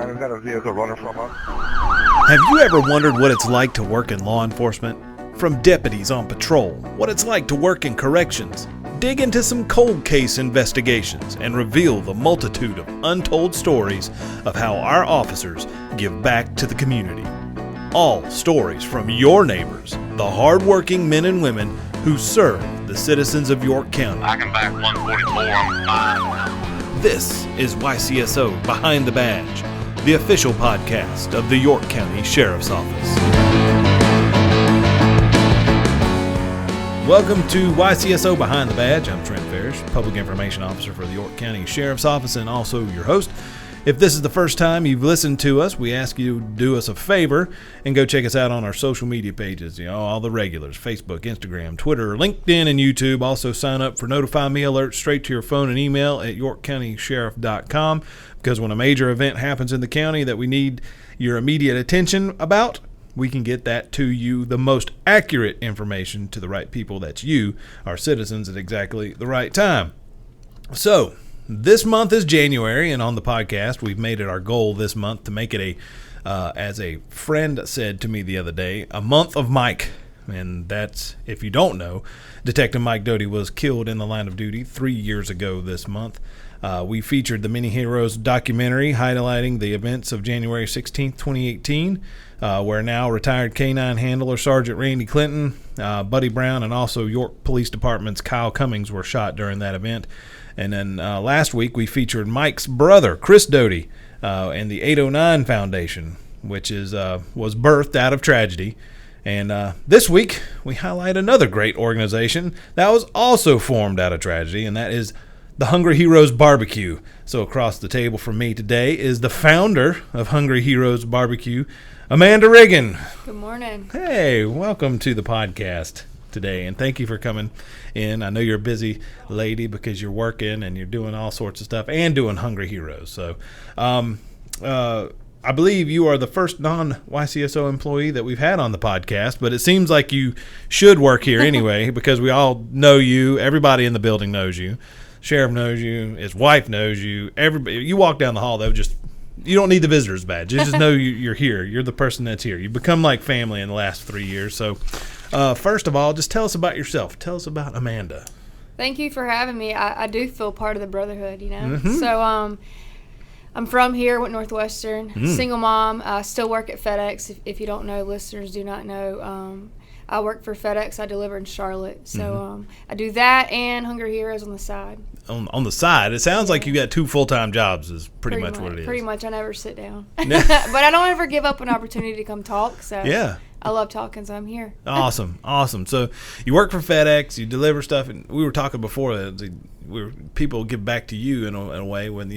I've got a vehicle running from us. Have you ever wondered what it's like to work in law enforcement? From deputies on patrol, what it's like to work in corrections, dig into some cold case investigations, and reveal the multitude of untold stories of how our officers give back to the community. All stories from your neighbors, the hard-working men and women who serve the citizens of York County. I can back 144 on 5. This is YCSO Behind the Badge, the official podcast of the York County Sheriff's Office. Welcome to YCSO Behind the Badge. I'm Trent Parrish, Public Information Officer for the York County Sheriff's Office and also your host. If this is the first time you've listened to us, we ask you to do us a favor and go check us out on our social media pages, all the regulars, Facebook, Instagram, Twitter, LinkedIn, and YouTube. Also sign up for Notify Me alerts straight to your phone and email at yorkcountysheriff.com, because when a major event happens in the county that we need your immediate attention about, we can get that to you, the most accurate information to the right people. That's you, our citizens, at exactly the right time. So, this month is January, and on the podcast, we've made it our goal this month to make it as a friend said to me the other day, a month of Mike. And that's, if you don't know, Detective Mike Doty was killed in the line of duty 3 years ago this month. We featured the Many Heroes documentary highlighting the events of January 16th, 2018, where now retired K-9 handler Sergeant Randy Clinton, Buddy Brown, and also York Police Department's Kyle Cummings were shot during that event. And then last week we featured Mike's brother, Chris Doty, and the 809 Foundation, which was birthed out of tragedy. And this week we highlight another great organization that was also formed out of tragedy, and that is the Hungry Heroes Barbecue. So across the table from me today is the founder of Hungry Heroes Barbecue, Amanda Riggin. Good morning. Hey, welcome to the podcast today, and thank you for coming in. I know you're a busy lady because you're working and you're doing all sorts of stuff and doing Hungry Heroes. So I believe you are the first non-YCSO employee that we've had on the podcast, but it seems like you should work here anyway because we all know you. Everybody in the building knows you. Sheriff knows you. His wife knows you. Everybody. You walk down the hall, you don't need the visitor's badge. You just know you're here. You're the person that's here. You've become like family in the last 3 years. So first of all, just tell us about yourself. Tell us about Amanda. Thank you for having me. I do feel part of the brotherhood, Mm-hmm. So I'm from here, went Northwestern, single mom. I still work at FedEx. If you don't know, listeners do not know. I work for FedEx. I deliver in Charlotte. So I do that and Hungry Heroes on the side. On the side, it sounds like you got two full-time jobs is pretty much what it is. Pretty much. I never sit down. But I don't ever give up an opportunity to come talk. So yeah. I love talking, so I'm here. Awesome. So you work for FedEx, you deliver stuff, and we were talking before that people give back to you in a way when,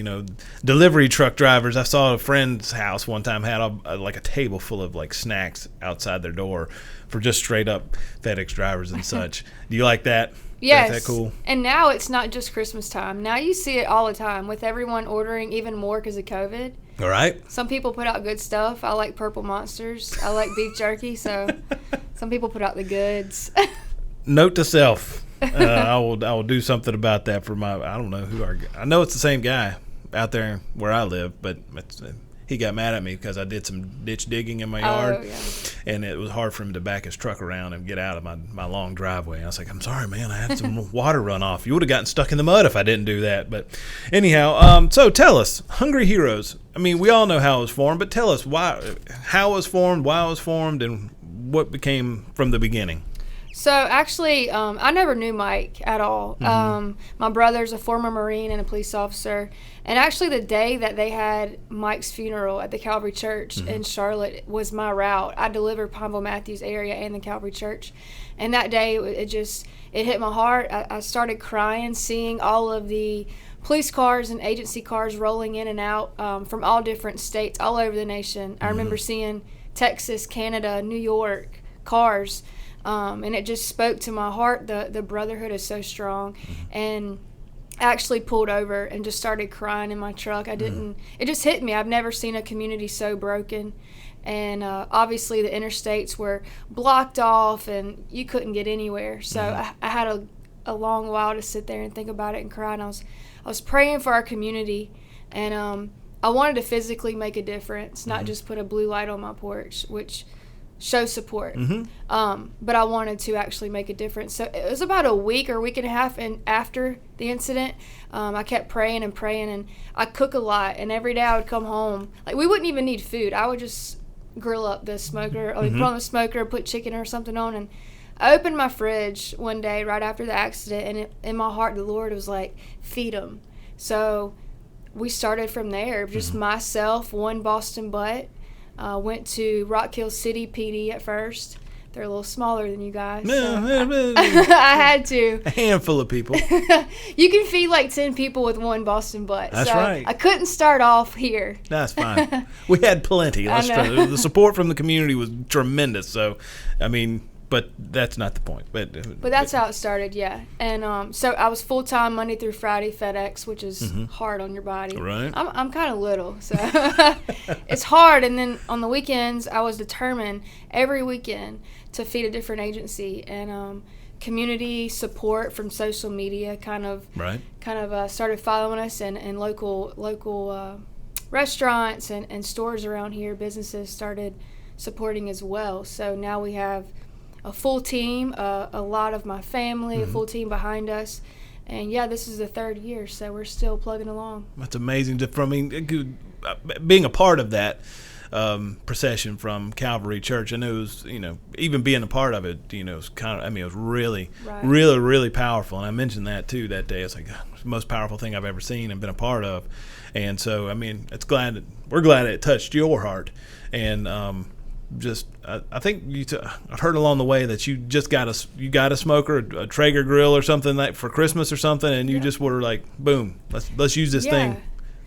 delivery truck drivers. I saw a friend's house one time had a table full of like snacks outside their door for just straight up FedEx drivers and such. Do you like that? Yes. Is that cool? And now it's not just Christmas time. Now you see it all the time with everyone ordering even more because of COVID. All right. Some people put out good stuff. I like Purple Monsters. I like beef jerky. So some people put out the goods. Note to self. I will do something about that for I don't know I know it's the same guy out there where I live, but he got mad at me because I did some ditch digging in my yard. Yeah. And it was hard for him to back his truck around and get out of my long driveway. I was like, I'm sorry, man, I had some water run off. You would have gotten stuck in the mud if I didn't do that. But anyhow, so tell us, Hungry Heroes. I mean, we all know how it was formed, but tell us how it was formed, why it was formed, and what became from the beginning. So actually, I never knew Mike at all. My brother's a former Marine and a police officer. And actually the day that they had Mike's funeral at the Calvary Church in Charlotte was my route. I delivered Pineville Matthews area and the Calvary Church. And that day, it hit my heart. I started crying seeing all of the police cars and agency cars rolling in and out from all different states all over the nation. I remember seeing Texas, Canada, New York cars. And it just spoke to my heart. The brotherhood is so strong. And I actually pulled over and just started crying in my truck. It just hit me. I've never seen a community so broken. And obviously the interstates were blocked off and you couldn't get anywhere. So I had a long while to sit there and think about it and cry. And I was praying for our community. And I wanted to physically make a difference, not just put a blue light on my porch, which shows support. But I wanted to actually make a difference. So it was about a week or a week and a half and after the incident, I kept praying, and I cook a lot, and every day I would come home. Like, we wouldn't even need food. I would just grill up the smoker, put on the smoker, put chicken or something on, and I opened my fridge one day right after the accident, and in my heart the Lord was like, feed them. So we started from there, just myself, one Boston butt. Went to Rock Hill City PD at first. They're a little smaller than you guys. So I had to. A handful of people. You can feed like 10 people with one Boston butt. That's so right. I couldn't start off here. That's fine. We had plenty. The support from the community was tremendous. So, I mean, but that's not the point. But that's how it started, yeah. And so I was full-time Monday through Friday FedEx, which is hard on your body. Right. I'm kind of little, so it's hard. And then on the weekends, I was determined every weekend to feed a different agency. And community support from social media kind of started following us, and local restaurants and stores around here, businesses started supporting as well. So now we have a full team, a lot of my family, a full team behind us. And, yeah, this is the third year, so we're still plugging along. That's amazing. Being a part of that procession from Calvary Church, I know it was, even being a part of it, it was it was really, really, really powerful. And I mentioned that, too, that day. It's like, it's the most powerful thing I've ever seen and been a part of. And so, we're glad it touched your heart. And, I think I've heard along the way that you just got a smoker, a Traeger grill or something like for Christmas or something, and you just were like, boom, let's use this thing.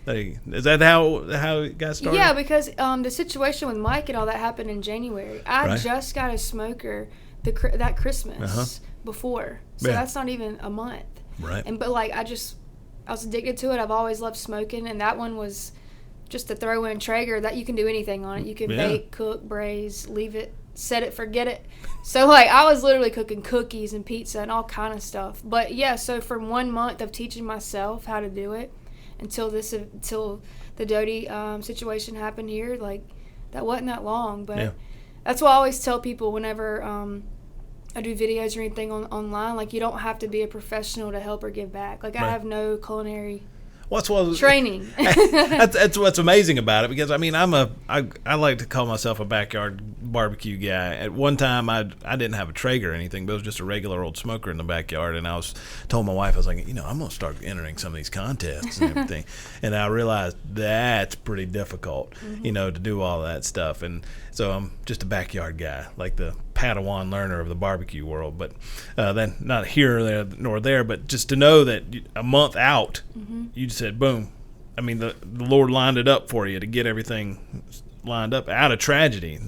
Is that how it got started? Yeah, because the situation with Mike and all that happened in January. I just got a smoker that Christmas before, so that's not even a month. Right. But I was addicted to it. I've always loved smoking, and that one was just to throw in Traeger, that you can do anything on it. You can bake, cook, braise, leave it, set it, forget it. So I was literally cooking cookies and pizza and all kind of stuff. But yeah, so from 1 month of teaching myself how to do it until the Doty situation happened here, that wasn't that long. But that's why I always tell people whenever I do videos or anything online, you don't have to be a professional to help or give back. I have no culinary training. That's what's amazing about it, because I like to call myself a backyard barbecue guy. At one time I didn't have a Traeger or anything, but it was just a regular old smoker in the backyard, and I told my wife, I was like, I'm gonna start entering some of these contests and everything. And I realized that's pretty difficult, to do all that stuff. And so I'm just a backyard guy, like the Padawan learner of the barbecue world. But then not here, there, nor there, but just to know that a month out, you just said, boom. The Lord lined it up for you to get everything lined up out of tragedy.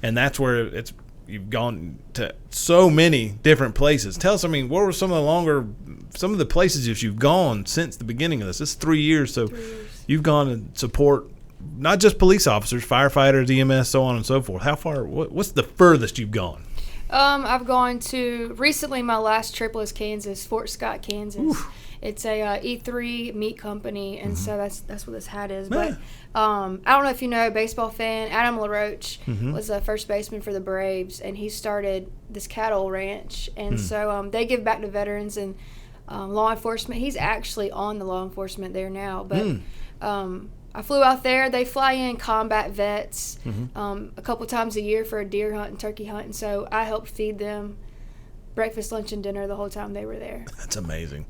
And that's where you've gone to so many different places. Tell us, what were some of the places that you've gone since the beginning of this? This is 3 years, so 3 years. You've gone to support not just police officers, firefighters, EMS, so on and so forth. How far? What's the furthest you've gone? I've gone to, recently my last trip was Kansas, Fort Scott, Kansas. Oof. It's a E3 meat company, and so that's what this hat is. But I don't know if you know, baseball fan, Adam LaRoche was a first baseman for the Braves, and he started this cattle ranch. And so they give back to veterans and law enforcement. He's actually on the law enforcement there now. But I flew out there. They fly in combat vets a couple times a year for a deer hunt and turkey hunt, and so I helped feed them breakfast, lunch, and dinner the whole time they were there. That's amazing.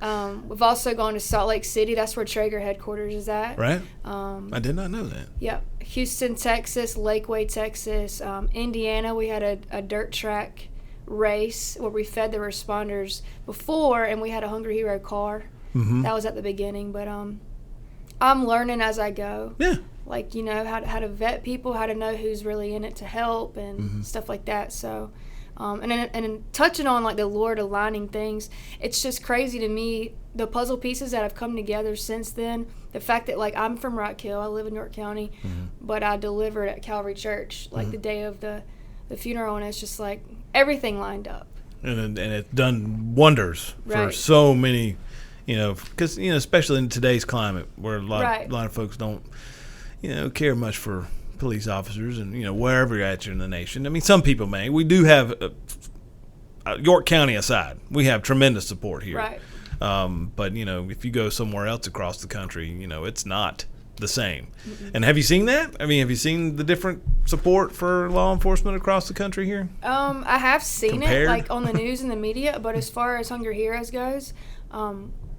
We've also gone to Salt Lake City. That's where Traeger headquarters is at. Right. I did not know that. Yep. Houston, Texas, Lakeway, Texas, Indiana. We had a dirt track race where we fed the responders before, and we had a Hungry Hero car. That was at the beginning, but I'm learning as I go. Yeah. How to vet people, how to know who's really in it to help, and stuff like that. So, and then touching on the Lord aligning things, it's just crazy to me, the puzzle pieces that have come together since then. The fact that I'm from Rock Hill, I live in York County, but I delivered at Calvary Church the day of the funeral, and it's just everything lined up. And it's done wonders for so many. Because especially in today's climate, where a lot of folks don't, care much for police officers and, wherever you're at in the nation. I mean, some people may. We do have, York County aside, we have tremendous support here. Right. But, if you go somewhere else across the country, it's not the same. Mm-hmm. And have you seen that? I mean, have you seen the different support for law enforcement across the country here? I have seen Compared? it, like, on the news and the media, but as far as Hungry Heroes goes,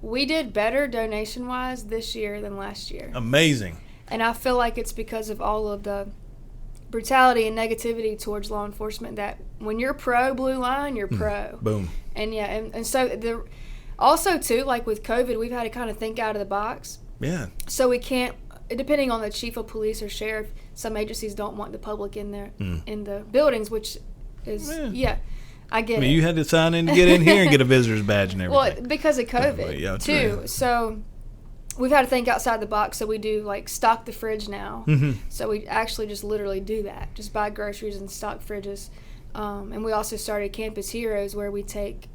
we did better donation-wise this year than last year. Amazing. And I feel like it's because of all of the brutality and negativity towards law enforcement that when you're pro Blue Line, you're pro. Boom. And, yeah, and so also, too, like with COVID, we've had to kind of think out of the box. Yeah. So we can't, depending on the chief of police or sheriff, some agencies don't want the public in there in the buildings, which is I get it. You had to sign in to get in here and get a visitor's badge and everything. Well, because of COVID too. True. So we've had to think outside the box. So we do like stock the fridge now. Mm-hmm. So we actually just literally do that, just buy groceries and stock fridges. And we also started Campus Heroes, where we take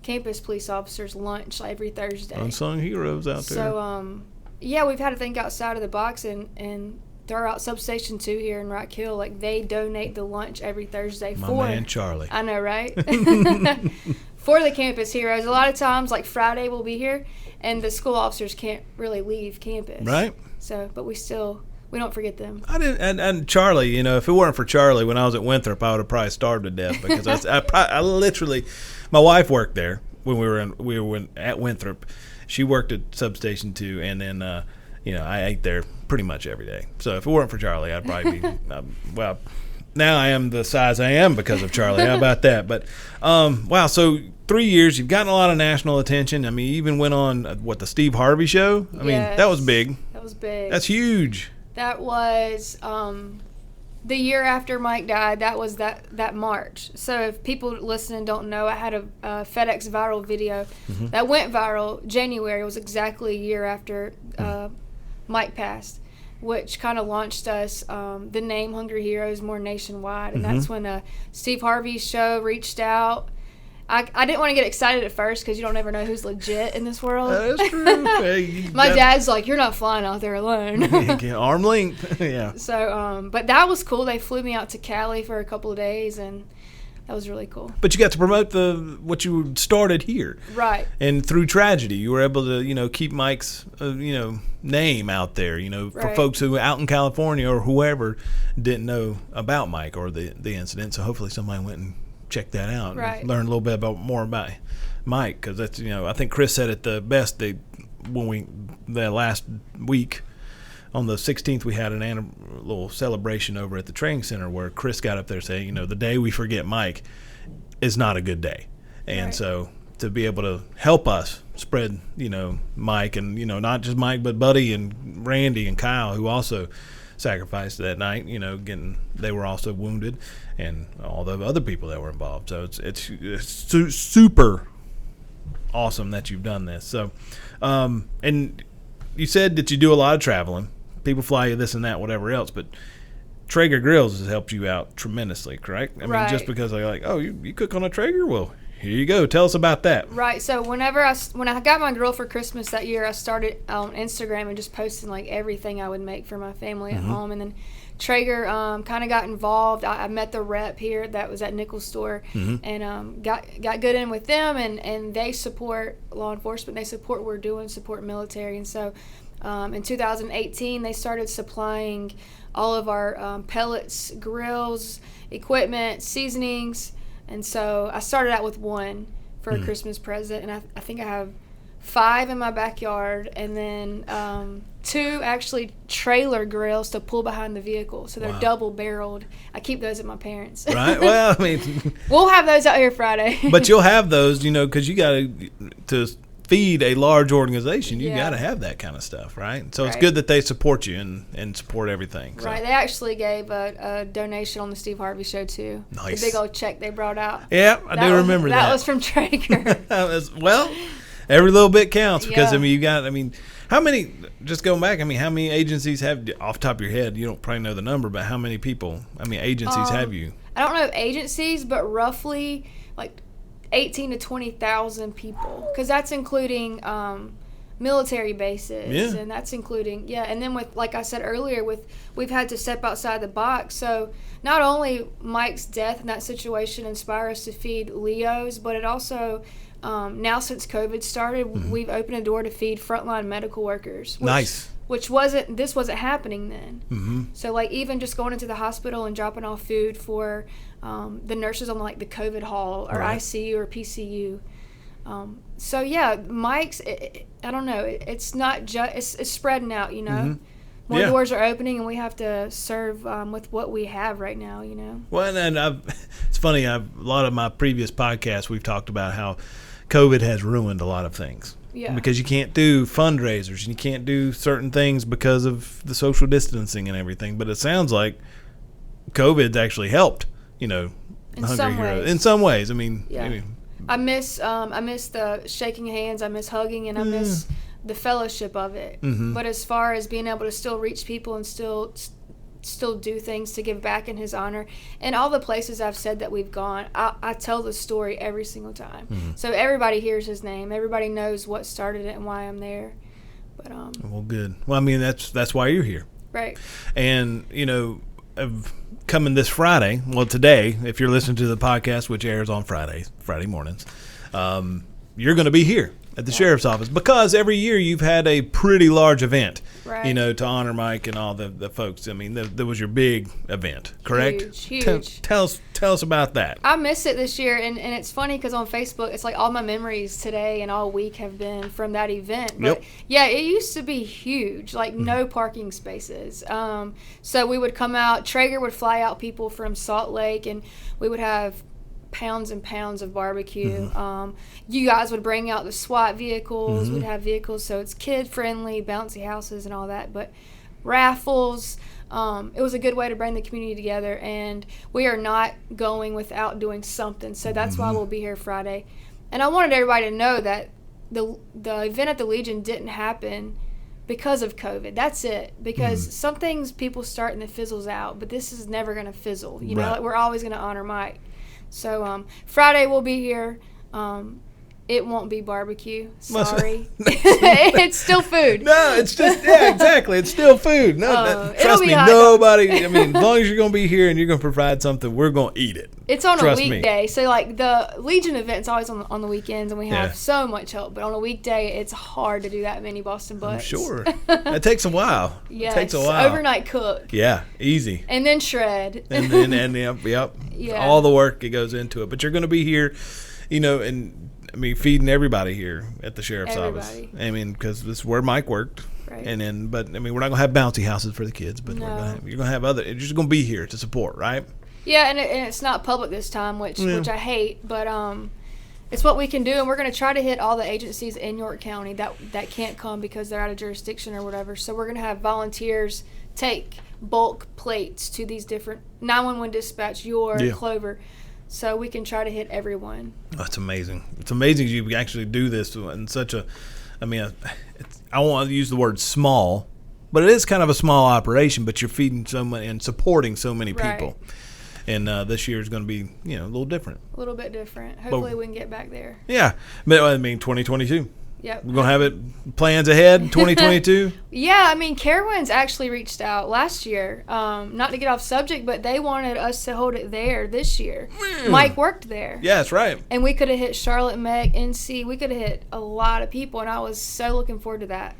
campus police officers lunch every Thursday. Unsung heroes out there. So we've had to think outside of the box and throw out Substation 2 here in Rock Hill. Like, they donate the lunch every Thursday My man Charlie. I know, right? For the Campus Heroes. A lot of times, like Friday, we'll be here, and the school officers can't really leave campus. Right. So, but we don't forget them. I didn't, and Charlie, if it weren't for Charlie, when I was at Winthrop, I would have probably starved to death because I literally, my wife worked there when we were at Winthrop. She worked at Substation 2, and then I ate there pretty much every day. So if it weren't for Charlie, I'd probably be well. Now I am the size I am because of Charlie. How about that? But wow, so 3 years, you've gotten a lot of national attention. I mean, you even went on the Steve Harvey show. I mean, that was big. That was big. That's huge. That was the year after Mike died. That was that March. So if people listening don't know, I had a FedEx viral video that went viral January. It was exactly a year after Mike passed, which kind of launched us the name Hungry Heroes more nationwide. And that's when Steve Harvey's show reached out. I didn't want to get excited at first because you don't ever know who's legit in this world. That's true. Hey, My dad's like, you're not flying out there alone. Arm length. Yeah. So, but that was cool. They flew me out to Cali for a couple of days, and that was really cool. But you got to promote what you started here. Right. And through tragedy, you were able to, keep Mike's, name out there, for folks who out in California or whoever didn't know about Mike or the incident. So hopefully somebody went and check that out and learn a little bit more about Mike, because that's I think Chris said it the best. The last week on the 16th we had a little celebration over at the training center where Chris got up there saying the day we forget Mike is not a good day, and so to be able to help us spread Mike and not just Mike but Buddy and Randy and Kyle, who also sacrificed that night, they were also wounded, and all the other people that were involved. So it's super awesome that you've done this. So and you said that you do a lot of traveling. People fly you this and that, whatever else, but Traeger Grills has helped you out tremendously, correct? I mean, just because they're like, oh, you cook on a Traeger? Well, here you go. Tell us about that. Right. So when I got my grill for Christmas that year, I started on Instagram and just posting like everything I would make for my family at home. And then Traeger kind of got involved. I met the rep here that was at Nichols store and got good in with them. And they support law enforcement. They support what we're doing, support military. And so in 2018, they started supplying all of our pellets, grills, equipment, seasonings. And so I started out with one for a Christmas present, and I think I have 5 in my backyard, and then 2 actually trailer grills to pull behind the vehicle. So they're double-barreled. I keep those at my parents'. Right. Well, I mean, we'll have those out here Friday. But you'll have those, because you got to feed a large organization. You got to have that kind of stuff, right? So it's good that they support you and support everything. So. Right. They actually gave a donation on the Steve Harvey show too. Nice. The big old check they brought out. Yeah, I do remember that. That was from Traeger. Well, every little bit counts because how many? Just going back, how many agencies have, off the top of your head? You don't probably know the number, but how many agencies have you? I don't know agencies, but roughly like 18 to 20,000 people, because that's including military bases, Yeah. and that's including and then with, like I said earlier, we've had to step outside the box. So not only Mike's death in that situation inspire us to feed Leos, but it also now since COVID started, we've opened a door to feed frontline medical workers. Which wasn't happening then. So like even just going into the hospital and dropping off food for the nurses on like the COVID hall or ICU or PCU. So yeah, Mike's. I don't know. It's not just. It's spreading out. You know, more doors are opening, and we have to serve with what we have right now. You know. Well, and it's funny. A lot of my previous podcasts, we've talked about how COVID has ruined a lot of things. Yeah. Because you can't do fundraisers and you can't do certain things because of the social distancing and everything. But it sounds like COVID's actually helped. You know, in some ways. In some ways, I mean. Yeah. I miss the shaking hands. I miss hugging, and I miss the fellowship of it. But as far as being able to still reach people and still do things to give back in his honor, and all the places I've said that we've gone, I tell the story every single time. So everybody hears his name. Everybody knows what started it and why I'm there. But well, good. Well, I mean that's why you're here, right? And you know, coming this Friday, well, today, if you're listening to the podcast, which airs on Friday mornings, you're going to be here at the sheriff's office because every year you've had a pretty large event, you know, to honor Mike and all the folks. I mean, that was your big event, correct? Huge. Tell us about that. I miss it this year, and it's funny because on Facebook, it's like all my memories today and all week have been from that event. But yeah, it used to be huge, like no parking spaces. So we would come out, Traeger would fly out people from Salt Lake, and we would have pounds and pounds of barbecue. You guys would bring out the SWAT vehicles. We'd have vehicles, so it's kid friendly, bouncy houses and all that, but raffles. It was a good way to bring the community together, and we are not going without doing something. So that's why we'll be here Friday. And I wanted everybody to know that the event at the Legion didn't happen because of COVID. That's it. Because some things people start and it fizzles out, but this is never going to fizzle. You know, we're always going to honor Mike. So Friday we'll be here. It won't be barbecue. Sorry. It's still food. No, it's just, exactly. It's still food. No, trust me, nobody, I mean, as long as you're going to be here and you're going to provide something, we're going to eat it. It's on a weekday. So, like, the Legion event's always on the weekends, and we have so much help. But on a weekday, it's hard to do that many Boston butts. I'm sure. It takes a while. Yes. It takes a while. Overnight cook. Yeah, easy. And then shred. and yep. Yeah. All the work that goes into it. But you're going to be here, you know, and I mean, feeding everybody here at the sheriff's office. I mean, because this is where Mike worked. Right. And then, but I mean, we're not going to have bouncy houses for the kids, but you're going to have other. You're just going to be here to support, right? Yeah, and it's not public this time, which I hate, but it's what we can do, and we're going to try to hit all the agencies in York County that can't come because they're out of jurisdiction or whatever. So we're going to have volunteers take bulk plates to these different 911 dispatch, Clover. So we can try to hit everyone. Oh, it's amazing. It's amazing you actually do this in such a, I mean, I don't want to use the word small, but it is kind of a small operation, but you're feeding so many and supporting so many people. And this year is going to be, you know, a little different. A little bit different. Hopefully we can get back there. Yeah. But I mean, 2022. Yep. We're going to have it plans ahead, 2022? Yeah, I mean, Carowinds actually reached out last year. Not to get off subject, but they wanted us to hold it there this year. Mike worked there. Yeah, that's right. And we could have hit Charlotte, Meg, NC. We could have hit a lot of people, and I was so looking forward to that.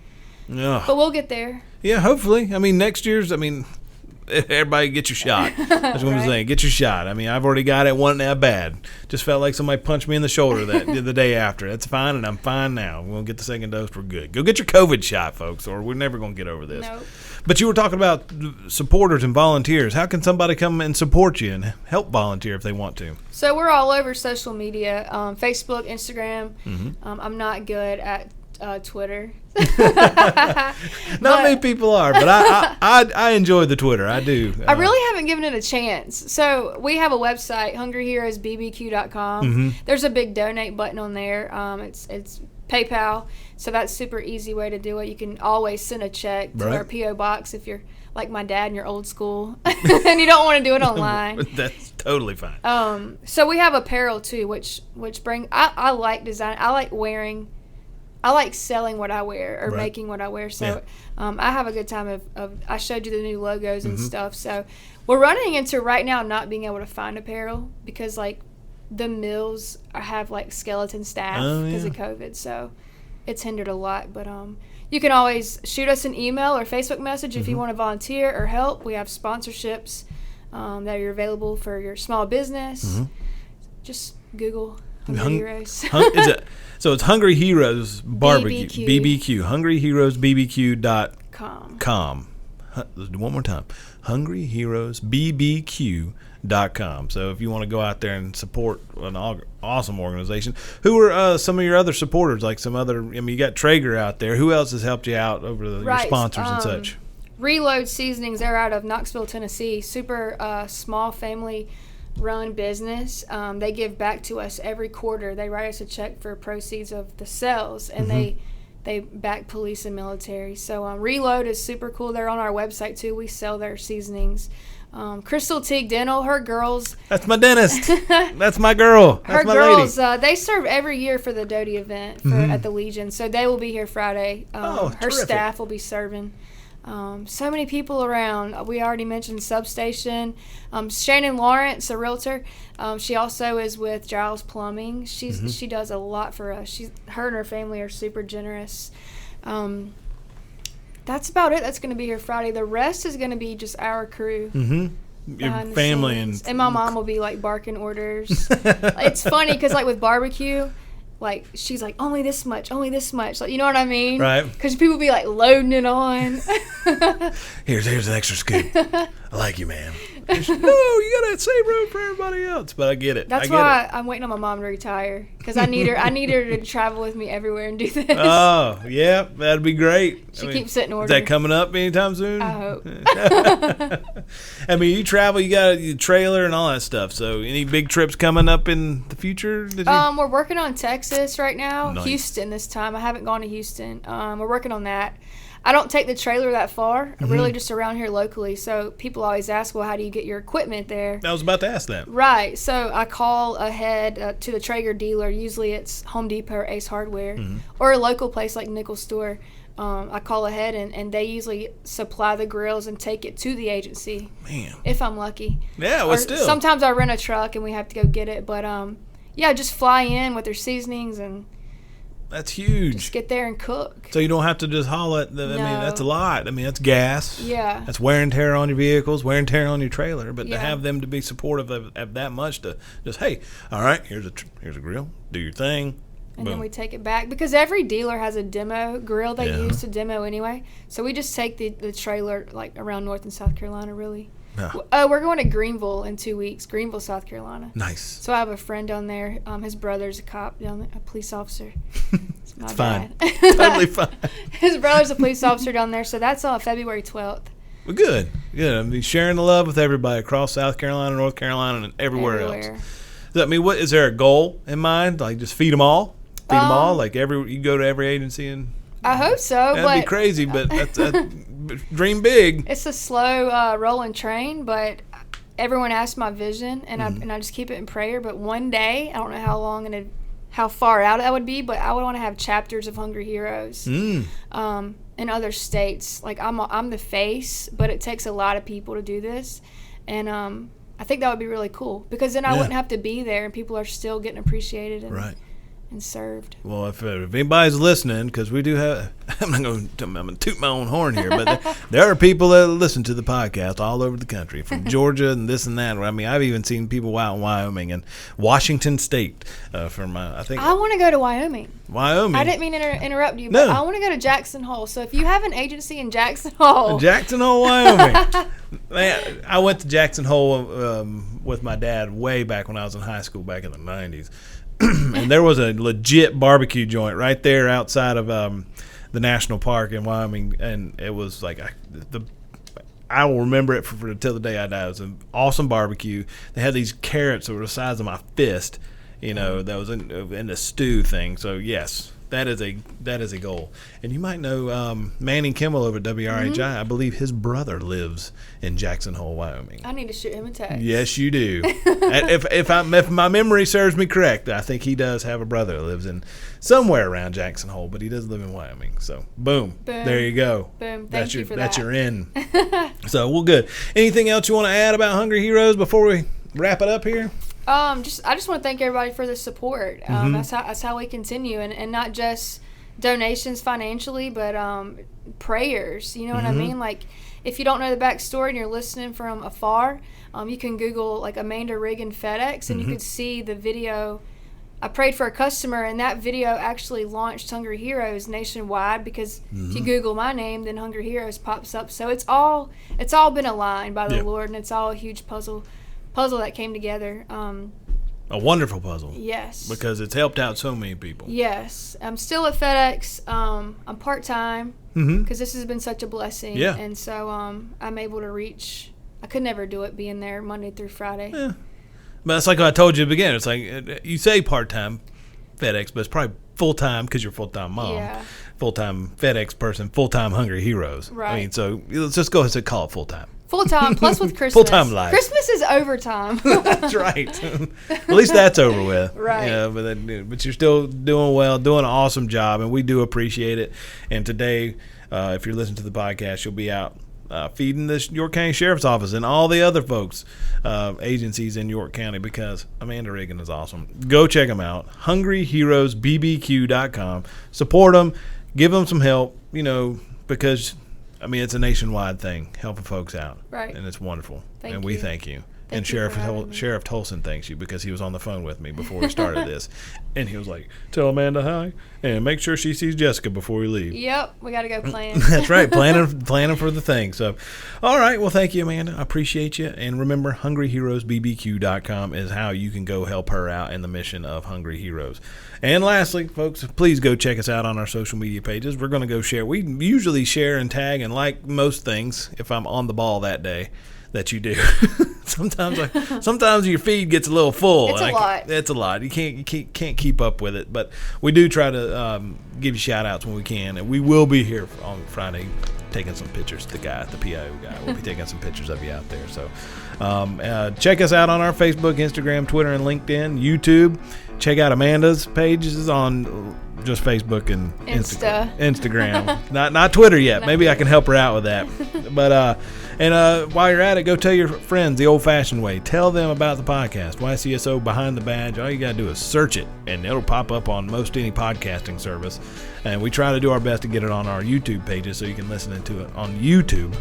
Yeah. But we'll get there. Yeah, hopefully. I mean, next year's, I mean, everybody get your shot. That's what I'm saying. Get your shot. I mean, I've already got it. Wasn't that bad. Just felt like somebody punched me in the shoulder the day after. That's fine, and I'm fine now. We'll get the second dose. We're good. Go get your COVID shot, folks, or we're never going to get over this. Nope. But you were talking about supporters and volunteers. How can somebody come and support you and help volunteer if they want to? So we're all over social media, Facebook, Instagram. I'm not good at Twitter. Not many people are, but I enjoy the Twitter. I do. I really haven't given it a chance. So we have a website, hungryheroesbbq.com. There's a big donate button on there. It's PayPal, so that's super easy way to do it. You can always send a check to our P.O. box if you're like my dad and you're old school and you don't want to do it online. That's totally fine. So we have apparel too, which bring I like design. I like wearing I like selling what I wear or Right. making what I wear. So Yeah. I have a good time of I showed you the new logos and stuff. So we're running into right now not being able to find apparel because like the mills have like skeleton staff because of COVID. So it's hindered a lot. But you can always shoot us an email or Facebook message if you want to volunteer or help. We have sponsorships that are available for your small business. Just Google Hungry Heroes. So it's Hungry Heroes Barbecue. BBQ. HungryHeroesBBQ.com. One more time. HungryHeroesBBQ.com. So if you want to go out there and support an awesome organization, who are some of your other supporters? Like some other, I mean, you got Traeger out there. Who else has helped you out over your sponsors and such? Reload Seasonings, they're out of Knoxville, Tennessee. Super small family run business. They give back to us every quarter. They write us a check for proceeds of the sales, and they back police and military. So Reload is super cool. They're on our website too. We sell their seasonings. Crystal Teague Dental, her girls. That's my dentist. That's my girl. That's Her my girls, lady. they serve every year for the Doty event at the Legion. So they will be here Friday. Her terrific. staff will be serving. So many people around. We already mentioned Substation. Shannon Lawrence, a realtor, she also is with Giles Plumbing. She does a lot for us. Her and her family are super generous. That's about it. That's going to be here Friday. The rest is going to be just our crew. Your family and my mom will be like barking orders. It's funny because like with barbecue, like she's like only this much, like you know what I mean? Right. Because people be like loading it on. Here's an extra scoop. I like you, man. No, you gotta save room for everybody else. But I get it. That's why I'm waiting on my mom to retire because I need her to travel with me everywhere and do this. Oh yeah, that'd be great. She keeps setting orders. Is that coming up anytime soon? I hope. I mean, you travel, you got a trailer and all that stuff. So, any big trips coming up in the future? We're working on Texas right now. Nice. Houston this time. I haven't gone to Houston. We're working on that. I don't take the trailer that far, really just around here locally. So people always ask, well, how do you get your equipment there? I was about to ask that. Right. So I call ahead to the Traeger dealer. Usually it's Home Depot or Ace Hardware or a local place like Nickel Store. I call ahead, and they usually supply the grills and take it to the agency. Man. If I'm lucky. Yeah, well, still. Sometimes I rent a truck and we have to go get it. But, yeah, just fly in with their seasonings and that's huge. just get there and cook. So you don't have to just haul it. I mean, that's a lot. I mean, that's gas. Yeah. That's wear and tear on your vehicles, wear and tear on your trailer. But to Yeah. have them to be supportive of that much, to just, hey, all right, here's a grill, do your thing. And Boom. then we take it back because every dealer has a demo grill they use to demo anyway. So we just take the trailer like around North and South Carolina, really. Oh, we're going to Greenville in 2 weeks, Greenville, South Carolina. Nice. So I have a friend down there. His brother's a cop down there, a police officer. It's fine. Dad. Totally fine. His brother's a police officer down there. So that's on February 12th. Well, good. I mean, sharing the love with everybody across South Carolina, North Carolina, and everywhere else. So, I mean, what is there a goal in mind? Like, just feed them all? Feed them all? Like, you go to every agency and... I hope so. That'd be crazy, but that's dream big. It's a slow rolling train, but everyone asks my vision, and I just keep it in prayer. But one day, I don't know how long and how far out that would be, but I would want to have chapters of Hungry Heroes in other states. Like I'm the face, but it takes a lot of people to do this, and I think that would be really cool because then I wouldn't have to be there, and people are still getting appreciated and served. Well, if anybody's listening, because we do have, I'm going to toot my own horn here, but there are people that listen to the podcast all over the country, from Georgia and this and that. I mean, I've even seen people out in Wyoming and Washington State. I want to go to Wyoming. I didn't mean to interrupt you, but I want to go to Jackson Hole. So if you have an agency in Jackson Hole, Wyoming. Man, I went to Jackson Hole with my dad way back when I was in high school, back in the 90s. And there was a legit barbecue joint right there outside of the national park in Wyoming, and it was like I will remember it till the day I die. It was an awesome barbecue. They had these carrots that were the size of my fist, that was in the stew thing. So yes, That is a goal. And you might know Manning Kimmel over at WRHI. I believe his brother lives in Jackson Hole, Wyoming. I need to shoot him a text. Yes, you do. if my memory serves me correct, I think he does have a brother that lives in somewhere around Jackson Hole, but he does live in Wyoming. So, boom. There you go. Boom. Thank you for that. That's your in. So, well, good. Anything else you want to add about Hungry Heroes before we wrap it up here? I just want to thank everybody for the support. That's how we continue, and not just donations financially, but prayers. You know what I mean? Like, if you don't know the backstory and you're listening from afar, you can Google like Amanda Reagan FedEx, and you could see the video. I prayed for a customer, and that video actually launched Hungry Heroes nationwide, because if you Google my name, then Hungry Heroes pops up. So it's all been aligned by the Lord, and it's all a huge puzzle that came together. A wonderful puzzle. Yes. Because it's helped out so many people. Yes. I'm still at FedEx. I'm part-time because this has been such a blessing. Yeah. And so I'm able to reach. I could never do it being there Monday through Friday. Yeah. But it's like I told you at the beginning. It's like you say part-time FedEx, but it's probably full-time because you're a full-time mom. Yeah. Full-time FedEx person, full-time Hungry Heroes. Right. I mean, so let's just go ahead and call it full-time. Full-time, plus with Christmas. Full-time life. Christmas is overtime. That's right. At least that's over with. Right. Yeah, but you're still doing well, doing an awesome job, and we do appreciate it. And today, if you're listening to the podcast, you'll be out feeding the York County Sheriff's Office and all the other folks, agencies in York County, because Amanda Reagan is awesome. Go check them out. HungryHeroesBBQ.com. Support them. Give them some help, because it's a nationwide thing, helping folks out. Right. And it's wonderful. Thank and you. we thank you. Thank and you for having me. Sheriff Tolson thanks you, because he was on the phone with me before we started this. And he was like, tell Amanda hi, and make sure she sees Jessica before we leave. Yep. We got to go plan. That's right. Planning for the thing. So, all right. Well, thank you, Amanda. I appreciate you. And remember, HungryHeroesBBQ.com is how you can go help her out in the mission of Hungry Heroes. And lastly, folks, please go check us out on our social media pages. We're going to go share. We usually share and tag and like most things if I'm on the ball that day that you do. Sometimes your feed gets a little full. It's a lot. It's a lot. You can't keep up with it, but we do try to give you shout outs when we can, and we will be here on Friday taking some pictures. The PIO guy will be taking some pictures of you out there. So check us out on our Facebook, Instagram, Twitter, and LinkedIn, YouTube. Check out Amanda's pages on just Facebook and Instagram. not Twitter yet. Maybe I can help her out with that. But while you're at it, go tell your friends the old-fashioned way. Tell them about the podcast, YCSO Behind the Badge. All you got to do is search it, and it'll pop up on most any podcasting service. And we try to do our best to get it on our YouTube pages so you can listen to it on YouTube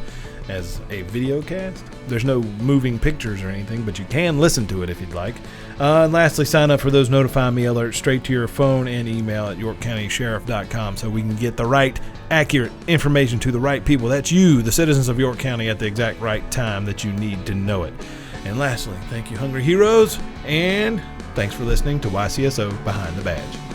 as a video cast. There's no moving pictures or anything, but you can listen to it if you'd like. And lastly, sign up for those Notify Me alerts straight to your phone and email at YorkCountySheriff.com so we can get the right, accurate information to the right people. That's you, the citizens of York County, at the exact right time that you need to know it. And lastly, thank you, Hungry Heroes, and thanks for listening to YCSO Behind the Badge.